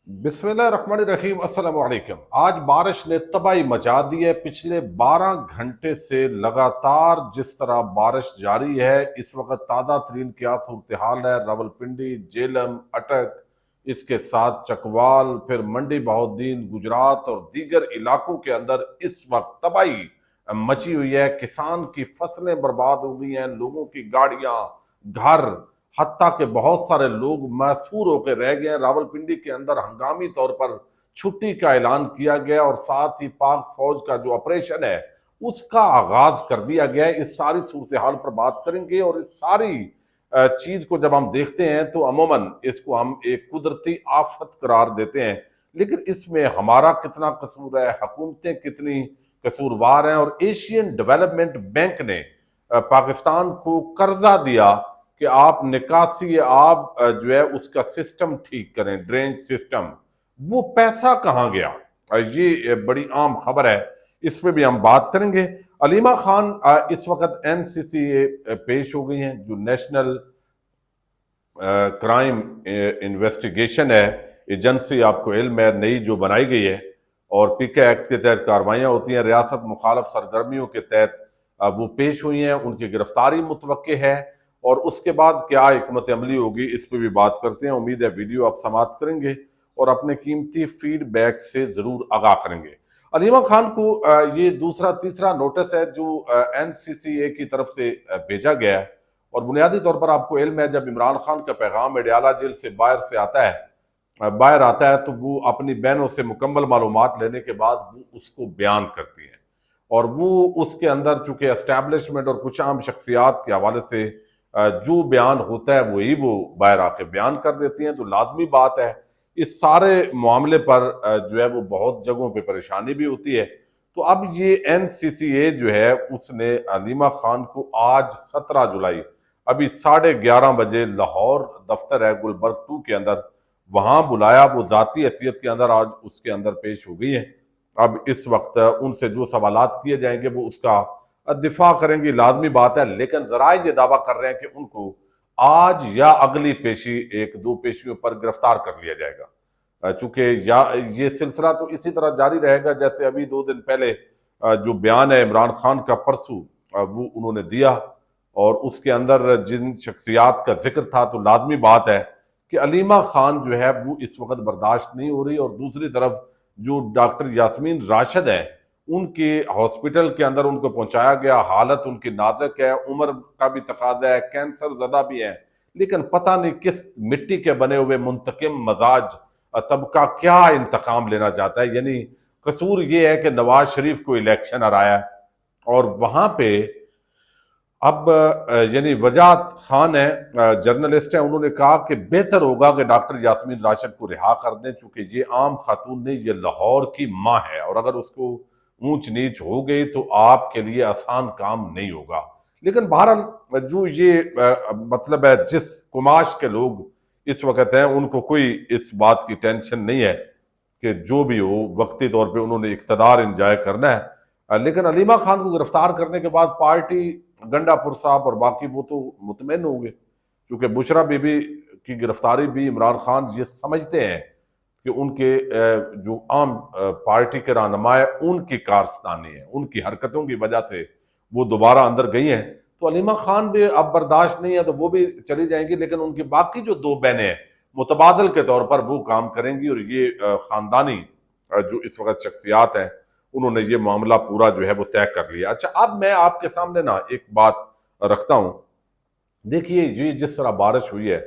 بسم اللہ الرحمن الرحیم، السلام علیکم۔ آج بارش نے تباہی مچا دی ہے۔ پچھلے 12 گھنٹے سے لگاتار جس طرح بارش جاری ہے، اس وقت تازہ ترین کیا صورتحال ہے راولپنڈی، جیلم، اٹک، اس کے ساتھ چکوال، پھر منڈی بہاؤالدین، گجرات اور دیگر علاقوں کے اندر اس وقت تباہی مچی ہوئی ہے۔ کسان کی فصلیں برباد ہو گئی ہیں، لوگوں کی گاڑیاں، گھر، حتیٰ کہ بہت سارے لوگ محصور ہو کے رہ گئے ہیں۔ راولپنڈی کے اندر ہنگامی طور پر چھٹی کا اعلان کیا گیا اور ساتھ ہی پاک فوج کا جو آپریشن ہے اس کا آغاز کر دیا گیا ہے۔ اس ساری صورتحال پر بات کریں گے، اور اس ساری چیز کو جب ہم دیکھتے ہیں تو عموماً اس کو ہم ایک قدرتی آفت قرار دیتے ہیں، لیکن اس میں ہمارا کتنا قصور ہے، حکومتیں کتنی قصوروار ہیں۔ اور ایشین ڈیولپمنٹ بینک نے پاکستان کو قرضہ دیا کہ آپ نکاسی آب جو ہے اس کا سسٹم ٹھیک کریں، ڈرینج سسٹم، وہ پیسہ کہاں گیا؟ یہ بڑی عام خبر ہے، اس پہ بھی ہم بات کریں گے۔ علیمہ خان اس وقت NCCA پیش ہو گئی ہیں، جو نیشنل کرائم انویسٹیگیشن ہے ایجنسی، آپ کو علم ہے، نئی جو بنائی گئی ہے، اور PK ایکٹ کے تحت کاروائیاں ہوتی ہیں۔ ریاست مخالف سرگرمیوں کے تحت وہ پیش ہوئی ہیں، ان کی گرفتاری متوقع ہے، اور اس کے بعد کیا حکمت عملی ہوگی اس پہ بھی بات کرتے ہیں۔ امید ہے ویڈیو آپ سماعت کریں گے اور اپنے قیمتی فیڈ بیک سے ضرور آگاہ کریں گے۔ علیمہ خان کو یہ دوسرا تیسرا نوٹس ہے جو NCCA کی طرف سے بھیجا گیا ہے، اور بنیادی طور پر آپ کو علم ہے جب عمران خان کا پیغام اڈیالہ جیل سے باہر آتا ہے تو وہ اپنی بہنوں سے مکمل معلومات لینے کے بعد وہ اس کو بیان کرتی ہیں، اور وہ اس کے اندر چونکہ اسٹیبلشمنٹ اور کچھ عام شخصیات کے حوالے سے جو بیان ہوتا ہے وہی وہ باہر آ کے بیان کر دیتی ہیں، تو لازمی بات ہے اس سارے معاملے پر جو ہے وہ بہت جگہوں پہ پریشانی بھی ہوتی ہے۔ تو اب یہ NCCA جو ہے اس نے علیمہ خان کو آج 17 جولائی ابھی 11:30 بجے لاہور دفتر ہے گلبرگ 2 کے اندر وہاں بلایا۔ وہ ذاتی حیثیت کے اندر آج اس کے اندر پیش ہو گئی ہیں۔ اب اس وقت ان سے جو سوالات کیے جائیں گے وہ اس کا دفاع کریں گی، لازمی بات ہے، لیکن ذرائع یہ دعویٰ کر رہے ہیں کہ ان کو آج یا اگلی پیشی 1-2 پیشیوں پر گرفتار کر لیا جائے گا، چونکہ یہ سلسلہ تو اسی طرح جاری رہے گا جیسے ابھی 2 دن پہلے جو بیان ہے عمران خان کا پرسوں وہ انہوں نے دیا، اور اس کے اندر جن شخصیات کا ذکر تھا، تو لازمی بات ہے کہ علیمہ خان جو ہے وہ اس وقت برداشت نہیں ہو رہی۔ اور دوسری طرف جو ڈاکٹر یاسمین راشد ہیں، ان کے ہاسپٹل کے اندر ان کو پہنچایا گیا، حالت ان کی نازک ہے، عمر کا بھی تقاضا ہے، کینسر زدہ بھی ہے، لیکن پتہ نہیں کس مٹی کے بنے ہوئے منتقم مزاج طبقہ کیا انتقام لینا چاہتا ہے۔ یعنی قصور یہ ہے کہ نواز شریف کو الیکشن ہرایا ہے، اور وہاں پہ اب یعنی وجاہت خان ہے، جرنلسٹ ہیں، انہوں نے کہا کہ بہتر ہوگا کہ ڈاکٹر یاسمین راشد کو رہا کر دیں، چونکہ یہ عام خاتون نہیں، یہ لاہور کی ماں ہے، اور اگر اس کو اونچ نیچ ہو گئی تو آپ کے لیے آسان کام نہیں ہوگا۔ لیکن بہرحال جو یہ مطلب ہے جس کماش کے لوگ اس وقت ہیں ان کو کوئی اس بات کی ٹینشن نہیں ہے کہ جو بھی ہو وقتی طور پہ انہوں نے اقتدار انجوائے کرنا ہے۔ لیکن علیمہ خان کو گرفتار کرنے کے بعد پارٹی گنڈا پور صاحب اور باقی وہ تو مطمئن ہوں گے، چونکہ بشرا بی بی کی گرفتاری بھی عمران خان یہ سمجھتے ہیں کہ ان کے جو عام پارٹی کے رہنما ہے ان کی کارستانی ہے، ان کی حرکتوں کی وجہ سے وہ دوبارہ اندر گئی ہیں، تو علیمہ خان بھی اب برداشت نہیں ہے تو وہ بھی چلی جائیں گی، لیکن ان کی باقی جو 2 بہنیں ہیں متبادل کے طور پر وہ کام کریں گی، اور یہ خاندانی جو اس وقت شخصیات ہیں انہوں نے یہ معاملہ پورا جو ہے وہ طے کر لیا۔ اچھا، اب میں آپ کے سامنے ایک بات رکھتا ہوں۔ دیکھیے یہ جس طرح بارش ہوئی ہے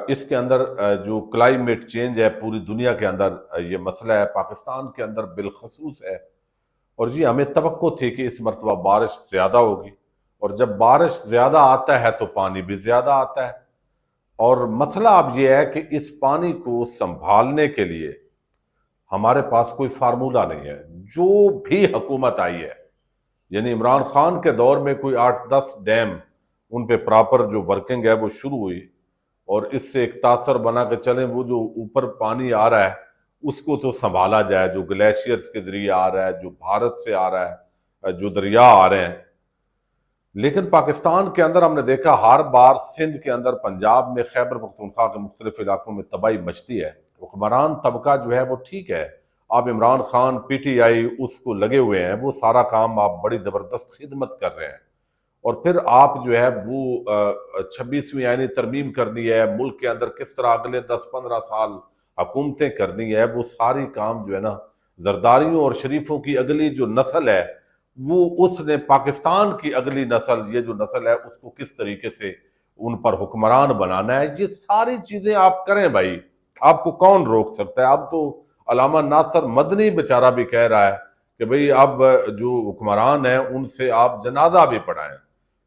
اس کے اندر جو کلائمیٹ چینج ہے پوری دنیا کے اندر یہ مسئلہ ہے، پاکستان کے اندر بالخصوص ہے، اور یہ ہمیں توقع تھی کہ اس مرتبہ بارش زیادہ ہوگی، اور جب بارش زیادہ آتا ہے تو پانی بھی زیادہ آتا ہے، اور مسئلہ اب یہ ہے کہ اس پانی کو سنبھالنے کے لیے ہمارے پاس کوئی فارمولہ نہیں ہے۔ جو بھی حکومت آئی ہے، یعنی عمران خان کے دور میں کوئی 8-10 ڈیم ان پہ پراپر جو ورکنگ ہے وہ شروع ہوئی، اور اس سے ایک تاثر بنا کہ چلیں وہ جو اوپر پانی آ رہا ہے اس کو تو سنبھالا جائے، جو گلیشیئرز کے ذریعے آ رہا ہے، جو بھارت سے آ رہا ہے، جو دریا آ رہے ہیں۔ لیکن پاکستان کے اندر ہم نے دیکھا ہر بار سندھ کے اندر، پنجاب میں، خیبر پختونخوا کے مختلف علاقوں میں تباہی مچتی ہے، حکمران طبقہ جو ہے وہ ٹھیک ہے، آپ Imran Khan P T I اس کو لگے ہوئے ہیں، وہ سارا کام آپ بڑی زبردست خدمت کر رہے ہیں، اور پھر آپ جو ہے وہ 26ویں آئینی ترمیم کرنی ہے، ملک کے اندر کس طرح اگلے 10-15 سال حکومتیں کرنی ہے، وہ ساری کام جو ہے نا زرداریوں اور شریفوں کی اگلی جو نسل ہے، وہ اس نے پاکستان کی اگلی نسل، یہ جو نسل ہے اس کو کس طریقے سے ان پر حکمران بنانا ہے، یہ ساری چیزیں آپ کریں بھائی، آپ کو کون روک سکتا ہے؟ اب تو علامہ ناصر مدنی بیچارہ بھی کہہ رہا ہے کہ بھئی اب جو حکمران ہیں ان سے آپ جنازہ بھی پڑھائیں،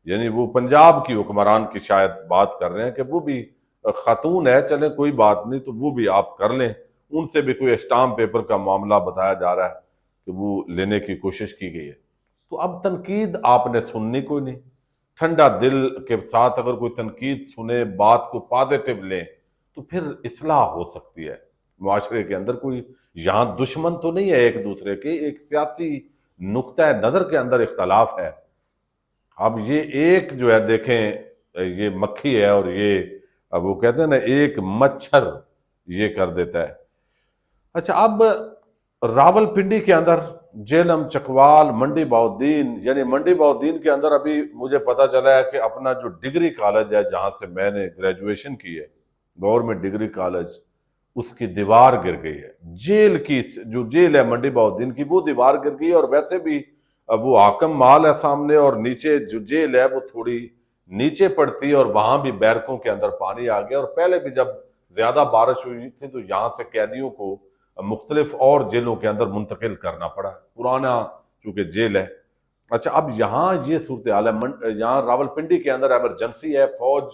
یعنی وہ پنجاب کی حکمران کی شاید بات کر رہے ہیں کہ وہ بھی خاتون ہے، چلیں کوئی بات نہیں، تو وہ بھی آپ کر لیں، ان سے بھی کوئی اسٹامپ پیپر کا معاملہ بتایا جا رہا ہے کہ وہ لینے کی کوشش کی گئی ہے۔ تو اب تنقید آپ نے سننی کوئی نہیں، ٹھنڈا دل کے ساتھ اگر کوئی تنقید سنے، بات کو پازیٹیو لیں تو پھر اصلاح ہو سکتی ہے معاشرے کے اندر۔ کوئی یہاں دشمن تو نہیں ہے ایک دوسرے کے، ایک سیاسی نقطہ نظر کے اندر اختلاف ہے۔ اب یہ ایک جو ہے دیکھیں، یہ مکھی ہے اور یہ وہ کہتے ہیں نا ایک مچھر یہ کر دیتا ہے۔ اچھا، اب راول پنڈی کے اندر جیلم، چکوال، منڈی بہاؤالدین، یعنی منڈی بہاؤالدین کے اندر ابھی مجھے پتا چلا ہے کہ اپنا جو ڈگری کالج ہے جہاں سے میں نے گریجویشن کی ہے، گورنمنٹ ڈگری کالج، اس کی دیوار گر گئی ہے۔ جیل کی جو جیل ہے منڈی بہاؤالدین کی، وہ دیوار گر گئی، اور ویسے بھی وہ حاکم مال ہے سامنے، اور نیچے جو جیل ہے وہ تھوڑی نیچے پڑتی ہے، اور وہاں بھی بیرکوں کے اندر پانی آ گیا، اور پہلے بھی جب زیادہ بارش ہوئی تھی تو یہاں سے قیدیوں کو مختلف اور جیلوں کے اندر منتقل کرنا پڑا، پرانا چونکہ جیل ہے۔ اچھا، اب یہاں یہ صورتحال ہے، یہاں راول پنڈی کے اندر ایمرجنسی ہے، فوج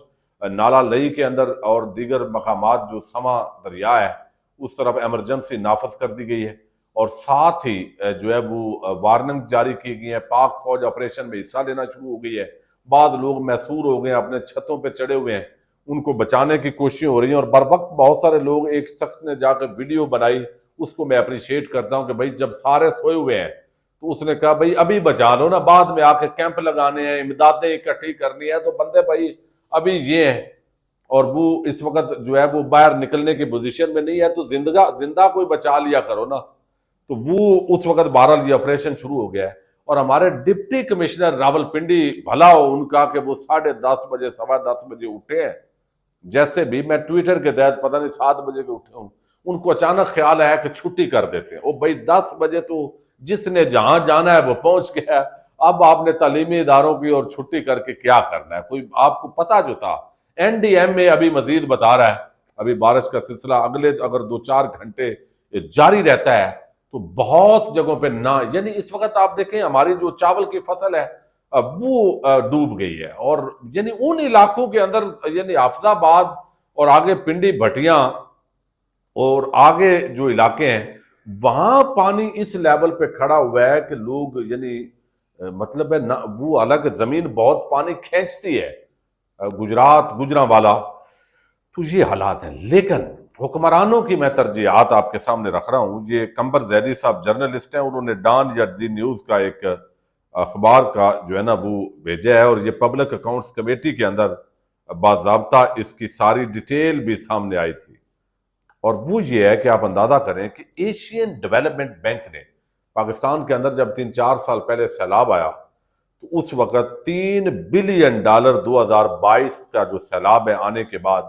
نالہ لئی کے اندر اور دیگر مقامات جو سما دریا ہے اس طرف ایمرجنسی نافذ کر دی گئی ہے، اور ساتھ ہی جو ہے وہ وارننگ جاری کی گئی ہے، پاک فوج آپریشن میں حصہ لینا شروع ہو گئی ہے، بعض لوگ محصور ہو گئے ہیں، اپنے چھتوں پہ چڑھے ہوئے ہیں، ان کو بچانے کی کوششیں ہو رہی ہیں، اور بر وقت بہت سارے لوگ، ایک شخص نے جا کر ویڈیو بنائی، اس کو میں اپریشیٹ کرتا ہوں کہ بھائی جب سارے سوئے ہوئے ہیں تو اس نے کہا بھائی ابھی بچا لو نا، بعد میں آ کے کیمپ لگانے ہیں، امدادیں اکٹھی کرنی ہے، تو بندے بھائی ابھی یہ ہیں، اور وہ اس وقت جو ہے وہ باہر نکلنے کی پوزیشن میں نہیں ہے، تو زندہ کوئی بچا لیا کرو نا۔ تو وہ اس وقت بہرحال یہ آپریشن شروع ہو گیا ہے، اور ہمارے ڈپٹی کمشنر راول پنڈی، بھلا ہو ان کا کہ وہ 10:30 بجے 10:15 بجے اٹھے ہیں، جیسے بھی میں ٹویٹر کے تحت پتہ نہیں 7 بجے کے اٹھے ہوں، ان کو اچانک خیال آیا کہ چھٹی کر دیتے ہیں۔ او بھائی 10 بجے تو جس نے جہاں جانا ہے وہ پہنچ گیا ہے، اب آپ نے تعلیمی اداروں کی اور چھٹی کر کے کیا کرنا ہے؟ کوئی آپ کو پتا جو تھا، این ڈی ایم اے ابھی مزید بتا رہا ہے، ابھی بارش کا سلسلہ اگلے اگر 2-4 گھنٹے جاری رہتا ہے تو بہت جگہوں پہ نہ، یعنی اس وقت آپ دیکھیں ہماری جو چاول کی فصل ہے وہ ڈوب گئی ہے، اور یعنی ان علاقوں کے اندر، یعنی حافظ آباد اور آگے پنڈی بھٹیاں اور آگے جو علاقے ہیں وہاں پانی اس لیول پہ کھڑا ہوا ہے کہ لوگ، یعنی مطلب ہے وہ الگ زمین بہت پانی کھینچتی ہے، گجرات، گجرانوالا، تو یہ حالات ہیں۔ لیکن حکمرانوں کی میں ترجیحات آپ کے سامنے رکھ رہا ہوں۔ یہ قمبر زیدی صاحب جرنلسٹ ہیں، انہوں نے ڈان یا دی نیوز کا ایک اخبار کا جو ہے نا وہ بھیجا ہے، اور یہ پبلک اکاؤنٹس کمیٹی کے اندر باضابطہ اس کی ساری ڈیٹیل بھی سامنے آئی تھی، اور وہ یہ ہے کہ آپ اندازہ کریں کہ ایشین ڈیولپمنٹ بینک نے پاکستان کے اندر جب 3-4 سال پہلے سیلاب آیا تو اس وقت $3 بلین 2022 کا جو سیلاب ہے آنے کے بعد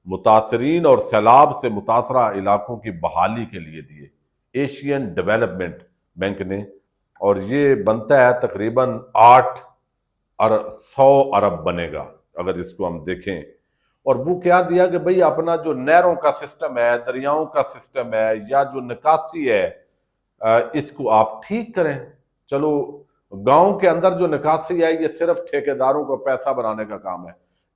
متاثرین اور سیلاب سے متاثرہ علاقوں کی بحالی کے لیے دیے، ایشین ڈیولپمنٹ بینک نے، اور یہ بنتا ہے تقریباً 100 ارب بنے گا اگر اس کو ہم دیکھیں۔ اور وہ کیا دیا کہ بھئی اپنا جو نہروں کا سسٹم ہے، دریاؤں کا سسٹم ہے، یا جو نکاسی ہے، اس کو آپ ٹھیک کریں۔ چلو گاؤں کے اندر جو نکاسی ہے یہ صرف ٹھیکیداروں کو پیسہ بنانے کا کام ہے،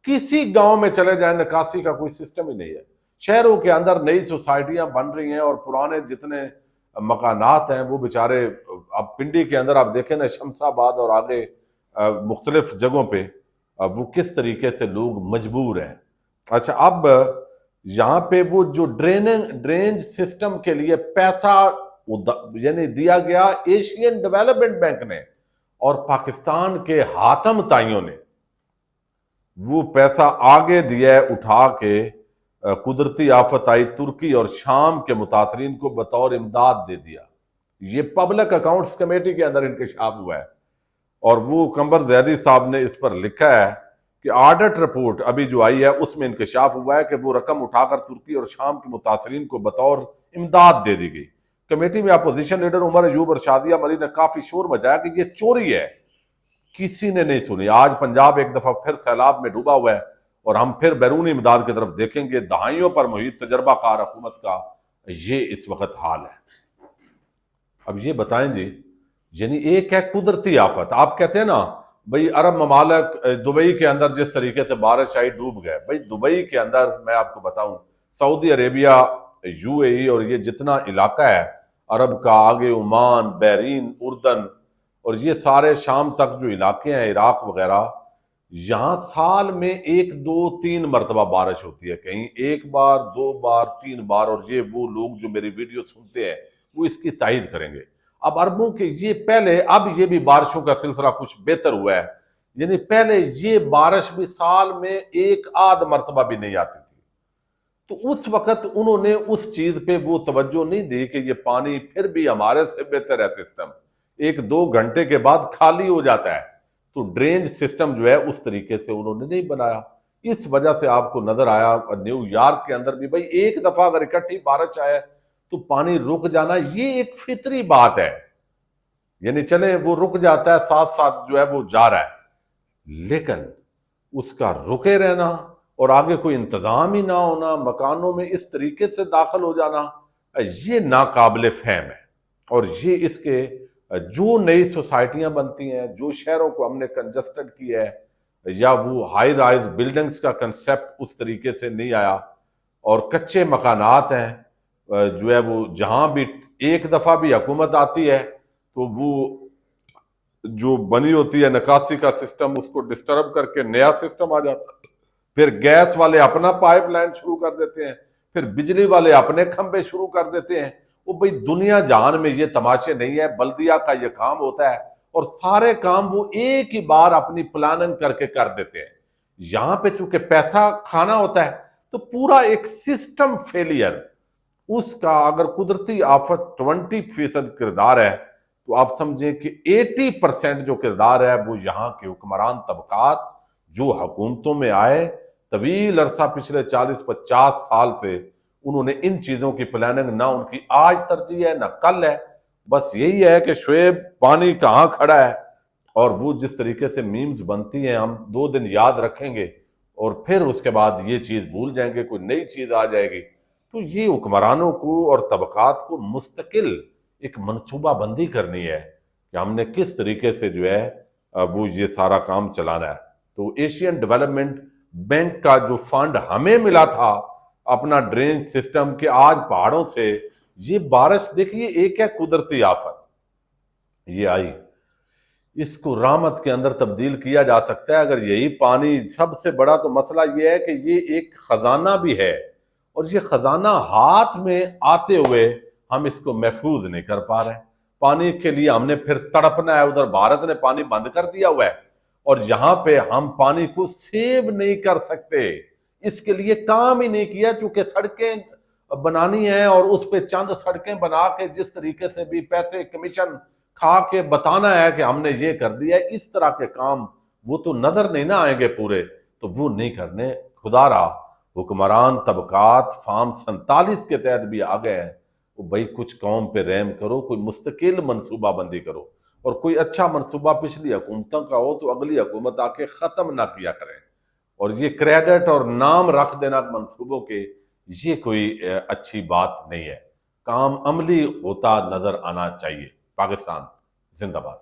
کسی گاؤں میں چلے جائیں نکاسی کا کوئی سسٹم ہی نہیں ہے۔ شہروں کے اندر نئی سوسائٹیاں بن رہی ہیں، اور پرانے جتنے مکانات ہیں وہ بیچارے، اب پنڈی کے اندر آپ دیکھیں نا، شمس آباد اور آگے مختلف جگہوں پہ وہ کس طریقے سے لوگ مجبور ہیں۔ اچھا، اب یہاں پہ وہ جو ڈرینج سسٹم کے لیے پیسہ یعنی دیا گیا ایشین ڈیولپمنٹ بینک نے، اور پاکستان کے حاتم تائیوں نے وہ پیسہ آگے دیا ہے اٹھا کے قدرتی آفت آئی، ترکی اور شام کے متاثرین کو بطور امداد دے دیا۔ یہ پبلک اکاؤنٹس کمیٹی کے اندر انکشاف ہوا ہے، اور وہ قمر زیدی صاحب نے اس پر لکھا ہے کہ آڈٹ رپورٹ ابھی جو آئی ہے اس میں انکشاف ہوا ہے کہ وہ رقم اٹھا کر ترکی اور شام کے متاثرین کو بطور امداد دے دی گئی۔ کمیٹی میں اپوزیشن لیڈر عمر ایوب اور شادیہ مری نے کافی شور مچایا کہ یہ چوری ہے، کسی نے نہیں سنی۔ آج پنجاب ایک دفعہ پھر سیلاب میں ڈوبا ہوا ہے، اور ہم پھر بیرونی امداد کی طرف دیکھیں گے۔ دہائیوں پر محیط تجربہ کار حکومت کا یہ اس وقت حال ہے۔ اب یہ بتائیں جی، یعنی ایک ہے قدرتی آفت، آپ کہتے ہیں نا بھئی عرب ممالک دبئی کے اندر جس طریقے سے بارش آئی ڈوب گئے، بھئی دبئی کے اندر میں آپ کو بتاؤں، سعودی عربیہ، یو اے ای اور یہ جتنا علاقہ ہے عرب کا، آگے عمان، بحرین، اردن اور یہ سارے شام تک جو علاقے ہیں، عراق وغیرہ، یہاں سال میں 1 2 3 مرتبہ بارش ہوتی ہے، کہیں 1 بار 2 بار 3 بار، اور یہ وہ لوگ جو میری ویڈیو سنتے ہیں وہ اس کی تائید کریں گے۔ اب عربوں کے یہ پہلے، اب یہ بھی بارشوں کا سلسلہ کچھ بہتر ہوا ہے، یعنی پہلے یہ بارش بھی سال میں 1 آدھ مرتبہ بھی نہیں آتی تھی، تو اس وقت انہوں نے اس چیز پہ وہ توجہ نہیں دی کہ یہ پانی پھر بھی ہمارے سے بہتر ہے سسٹم، 1 2 گھنٹے کے بعد خالی ہو جاتا ہے، تو ڈرینج سسٹم جو ہے اس طریقے سے انہوں نے نہیں بنایا۔ اس وجہ سے آپ کو نظر آیا نیو یارک کے اندر بھی بھائی ایک دفعہ اگر اکٹھی بارش آئے تو پانی رک جانا، یہ ایک فطری بات ہے، یعنی چلیں وہ رک جاتا ہے، ساتھ ساتھ جو ہے وہ جا رہا ہے، لیکن اس کا رکے رہنا اور آگے کوئی انتظام ہی نہ ہونا، مکانوں میں اس طریقے سے داخل ہو جانا، یہ ناقابل فہم ہے۔ اور یہ اس کے جو نئی سوسائٹیاں بنتی ہیں، جو شہروں کو ہم نے کنجسٹڈ کیا ہے، یا وہ ہائی رائز بلڈنگز کا کنسیپٹ اس طریقے سے نہیں آیا، اور کچے مکانات ہیں جو ہے وہ جہاں بھی ایک دفعہ بھی حکومت آتی ہے تو وہ جو بنی ہوتی ہے نکاسی کا سسٹم اس کو ڈسٹرب کر کے نیا سسٹم آ جاتا ہے، پھر گیس والے اپنا پائپ لائن شروع کر دیتے ہیں، پھر بجلی والے اپنے کھمبے شروع کر دیتے ہیں۔ وہ بھئی دنیا جہان میں یہ تماشے نہیں ہے، بلدیہ کا یہ کام ہوتا ہے اور سارے کام وہ ایک ہی بار اپنی پلاننگ کر کے کر دیتے ہیں۔ یہاں پہ چونکہ پیسہ کھانا ہوتا ہے تو پورا ایک سسٹم فیلئر، اس کا اگر قدرتی آفت 20% کردار ہے تو آپ سمجھیں کہ 80% جو کردار ہے وہ یہاں کے حکمران طبقات جو حکومتوں میں آئے، طویل عرصہ پچھلے 40-50 سال سے انہوں نے ان چیزوں کی پلاننگ نہ ان کی آج ترجیح ہے نہ کل ہے، بس یہی ہے کہ شعیب پانی کہاں کھڑا ہے، اور وہ جس طریقے سے میمز بنتی ہیں ہم 2 دن یاد رکھیں گے اور پھر اس کے بعد یہ چیز بھول جائیں گے، کوئی نئی چیز آ جائے گی۔ تو یہ حکمرانوں کو اور طبقات کو مستقل ایک منصوبہ بندی کرنی ہے کہ ہم نے کس طریقے سے جو ہے وہ یہ سارا کام چلانا ہے۔ تو ایشین ڈیولپمنٹ بینک کا جو فنڈ ہمیں ملا تھا اپنا ڈرینج سسٹم کے، آج پہاڑوں سے یہ بارش دیکھیے، ایک ہے قدرتی آفت یہ آئی، اس کو رحمت کے اندر تبدیل کیا جا سکتا ہے اگر یہی پانی، سب سے بڑا تو مسئلہ یہ ہے کہ یہ ایک خزانہ بھی ہے، اور یہ خزانہ ہاتھ میں آتے ہوئے ہم اس کو محفوظ نہیں کر پا رہے۔ پانی کے لیے ہم نے پھر تڑپنا ہے، ادھر بھارت نے پانی بند کر دیا ہوا ہے، اور یہاں پہ ہم پانی کو سیو نہیں کر سکتے، اس کے لیے کام ہی نہیں کیا، چونکہ سڑکیں بنانی ہیں اور اس پہ چند سڑکیں بنا کے جس طریقے سے بھی پیسے کمیشن کھا کے بتانا ہے کہ ہم نے یہ کر دیا ہے، اس طرح کے کام وہ تو نظر نہیں نہ آئیں گے پورے، تو وہ نہیں کرنے۔ خدا را حکمران طبقات فارم 47 کے تحت بھی آ گئے ہیں، وہ بھائی کچھ قوم پہ رحم کرو، کوئی مستقل منصوبہ بندی کرو، اور کوئی اچھا منصوبہ پچھلی حکومتوں کا ہو تو اگلی حکومت آ کے ختم نہ کیا کرے، اور یہ کریڈٹ اور نام رکھ دینا منصوبوں کے، یہ کوئی اچھی بات نہیں ہے۔ کام عملی ہوتا نظر آنا چاہیے۔ پاکستان زندہ باد۔